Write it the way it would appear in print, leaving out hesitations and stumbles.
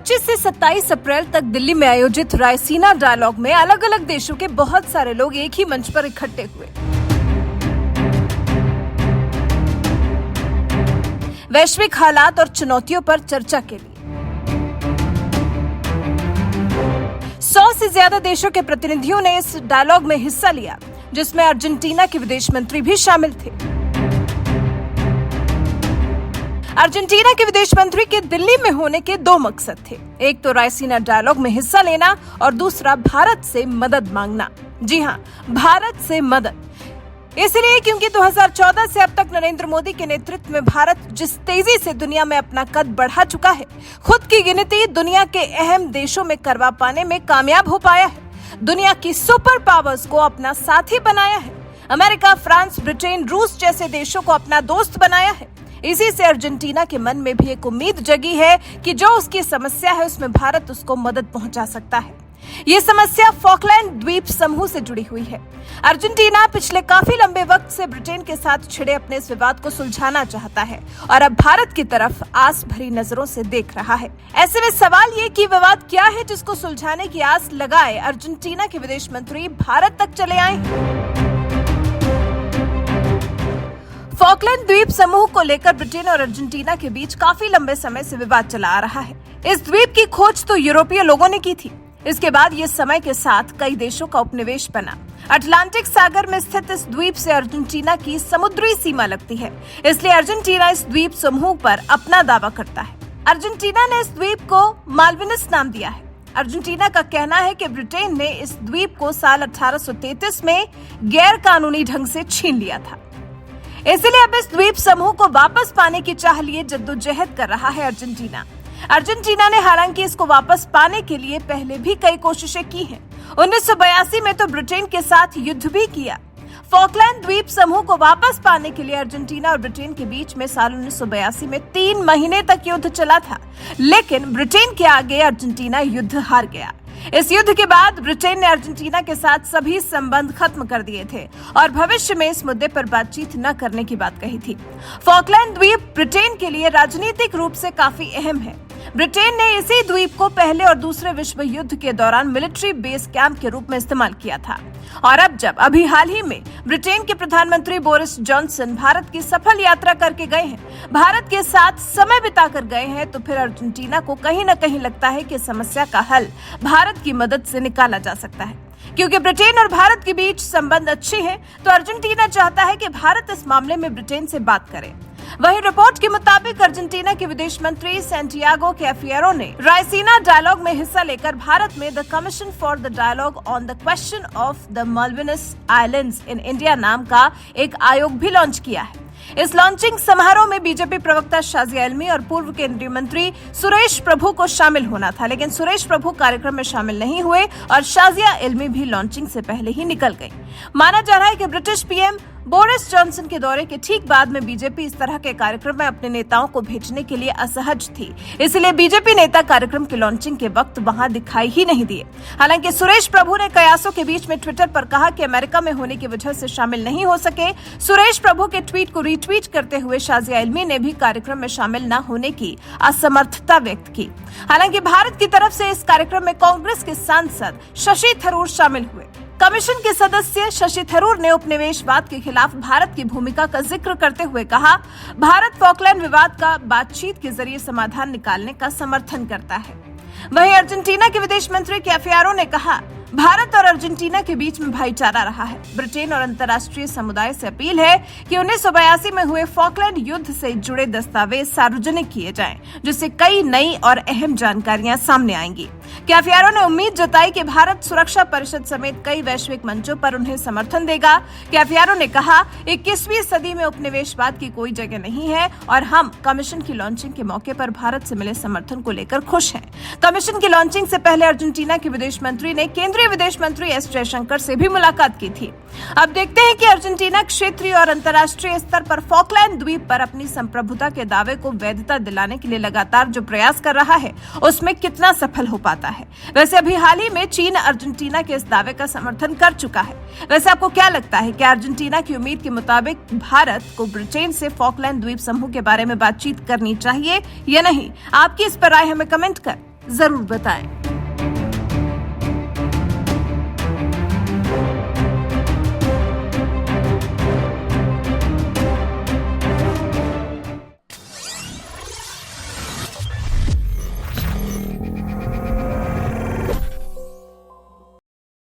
25 से 27 अप्रैल तक दिल्ली में आयोजित रायसीना डायलॉग में अलग अलग देशों के बहुत सारे लोग एक ही मंच पर इकट्ठे हुए। वैश्विक हालात और चुनौतियों पर चर्चा के लिए 100 से ज्यादा देशों के प्रतिनिधियों ने इस डायलॉग में हिस्सा लिया, जिसमें अर्जेंटीना के विदेश मंत्री भी शामिल थे। अर्जेंटीना के विदेश मंत्री के दिल्ली में होने के दो मकसद थे, एक तो रायसीना डायलॉग में हिस्सा लेना और दूसरा भारत से मदद मांगना। जी हां, भारत से मदद इसलिए क्योंकि 2014 से अब तक नरेंद्र मोदी के नेतृत्व में भारत जिस तेजी से दुनिया में अपना कद बढ़ा चुका है, खुद की गिनती दुनिया के अहम देशों में करवा पाने में कामयाब हो पाया है, दुनिया की सुपर पावर्स को अपना साथी बनाया है, अमेरिका, फ्रांस, ब्रिटेन, रूस जैसे देशों को अपना दोस्त बनाया है। इसी से अर्जेंटीना के मन में भी एक उम्मीद जगी है कि जो उसकी समस्या है उसमें भारत उसको मदद पहुंचा सकता है। ये समस्या फॉकलैंड द्वीप समूह से जुड़ी हुई है। अर्जेंटीना पिछले काफी लंबे वक्त से ब्रिटेन के साथ छिड़े अपने इस विवाद को सुलझाना चाहता है और अब भारत की तरफ आस भरी नजरों से देख रहा है। ऐसे में सवाल ये कि विवाद क्या है जिसको सुलझाने की आस लगाए अर्जेंटीना के विदेश मंत्री भारत तक चले आए। फॉकलैंड द्वीप समूह को लेकर ब्रिटेन और अर्जेंटीना के बीच काफी लंबे समय से विवाद चला आ रहा है। इस द्वीप की खोज तो यूरोपीय लोगों ने की थी। इसके बाद ये समय के साथ कई देशों का उपनिवेश बना। अटलांटिक सागर में स्थित इस द्वीप से अर्जेंटीना की समुद्री सीमा लगती है, इसलिए अर्जेंटीना इस द्वीप समूह पर अपना दावा करता है। अर्जेंटीना ने इस द्वीप को माल्विनस नाम दिया है। अर्जेंटीना का कहना है कि ब्रिटेन ने इस द्वीप को साल 1833 में गैर कानूनी ढंग से छीन लिया था, इसलिए अब इस द्वीप समूह को वापस पाने की चाह लिए जद्दोजहद कर रहा है अर्जेंटीना। अर्जेंटीना ने हालांकि इसको वापस पाने के लिए पहले भी कई कोशिशें की हैं। 1982 में तो ब्रिटेन के साथ युद्ध भी किया। फॉकलैंड द्वीप समूह को वापस पाने के लिए अर्जेंटीना और ब्रिटेन के बीच में साल 1982 में 3 महीने तक युद्ध चला था, लेकिन ब्रिटेन के आगे अर्जेंटीना युद्ध हार गया। इस युद्ध के बाद ब्रिटेन ने अर्जेंटीना के साथ सभी संबंध खत्म कर दिए थे और भविष्य में इस मुद्दे पर बातचीत न करने की बात कही थी। फॉकलैंड द्वीप ब्रिटेन के लिए राजनीतिक रूप से काफी अहम है। ब्रिटेन ने इसी द्वीप को पहले और दूसरे विश्व युद्ध के दौरान मिलिट्री बेस कैंप के रूप में इस्तेमाल किया था और अब जब अभी हाल ही में ब्रिटेन के प्रधानमंत्री बोरिस जॉनसन भारत की सफल यात्रा करके गए हैं, भारत के साथ समय बिताकर गए हैं, तो फिर अर्जेंटीना को कहीं न कहीं लगता है कि समस्या का हल भारत की मदद से निकाला जा सकता है। क्योंकि ब्रिटेन और भारत के बीच संबंध अच्छे हैं, तो अर्जेंटीना चाहता है कि भारत इस मामले में ब्रिटेन से बात करे। वहीं रिपोर्ट के मुताबिक अर्जेंटीना के विदेश मंत्री सैंटियागो कैफियरो ने रायसीना डायलॉग में हिस्सा लेकर भारत में the commission for the dialogue on the question of the Malvinas islands in India नाम का एक आयोग भी लॉन्च किया है। इस लॉन्चिंग समारोह में बीजेपी प्रवक्ता शाजिया इल्मी और पूर्व केंद्रीय मंत्री सुरेश प्रभु को शामिल होना था, लेकिन सुरेश प्रभु कार्यक्रम में शामिल नहीं हुए और शाजिया इल्मी भी लॉन्चिंग से पहले ही निकल गई। माना जा रहा है कि ब्रिटिश पीएम बोरिस जॉनसन के दौरे के ठीक बाद में बीजेपी इस तरह के कार्यक्रम में अपने नेताओं को भेजने के लिए असहज थी, इसलिए बीजेपी नेता कार्यक्रम की लॉन्चिंग के वक्त वहां दिखाई ही नहीं दिए। हालांकि सुरेश प्रभु ने कयासों के बीच में ट्विटर पर कहा कि अमेरिका में होने की वजह से शामिल नहीं हो सके। सुरेश प्रभु के ट्वीट को रीट्वीट करते हुए शाजिया इल्मी ने भी कार्यक्रम में शामिल न होने की असमर्थता व्यक्त की। हालांकि भारत की तरफ से इस कार्यक्रम में कांग्रेस के सांसद शशि थरूर शामिल हुए। कमीशन के सदस्य शशि थरूर ने उपनिवेशवाद के खिलाफ भारत की भूमिका का जिक्र करते हुए कहा, भारत फॉकलैंड विवाद का बातचीत के जरिए समाधान निकालने का समर्थन करता है। वहीं अर्जेंटीना के विदेश मंत्री कैफियरो ने कहा, भारत और अर्जेंटीना के बीच में भाईचारा रहा है। ब्रिटेन और अंतर्राष्ट्रीय समुदाय से अपील है कि 1982 में हुए फॉकलैंड युद्ध से जुड़े दस्तावेज सार्वजनिक किए जाएं, जिससे कई नई और अहम जानकारियां सामने आएंगी। कैफियरो ने उम्मीद जताई कि भारत सुरक्षा परिषद समेत कई वैश्विक मंचों पर उन्हें समर्थन देगा। कैफियरो ने कहा, 21वीं सदी में उपनिवेशवाद की कोई जगह नहीं है और हम कमीशन की लॉन्चिंग के मौके पर भारत से मिले समर्थन को लेकर खुश हैं। कमीशन की लॉन्चिंग से पहले अर्जेंटीना के विदेश मंत्री ने केंद्रीय विदेश मंत्री एस जयशंकर से भी मुलाकात की थी। अब देखते हैं कि अर्जेंटीना क्षेत्रीय और अंतर्राष्ट्रीय स्तर पर फॉकलैंड द्वीप पर अपनी संप्रभुता के दावे को वैधता दिलाने के लिए लगातार जो प्रयास कर रहा है, उसमें कितना सफल हो पाता है। वैसे अभी हाल ही में चीन अर्जेंटीना के इस दावे का समर्थन कर चुका है। वैसे आपको क्या लगता है कि अर्जेंटीना की उम्मीद के मुताबिक भारत को ब्रिटेन से फॉकलैंड द्वीप समूह के बारे में बातचीत करनी चाहिए या नहीं? आपकी इस पर राय हमें कमेंट कर जरूर बताएं।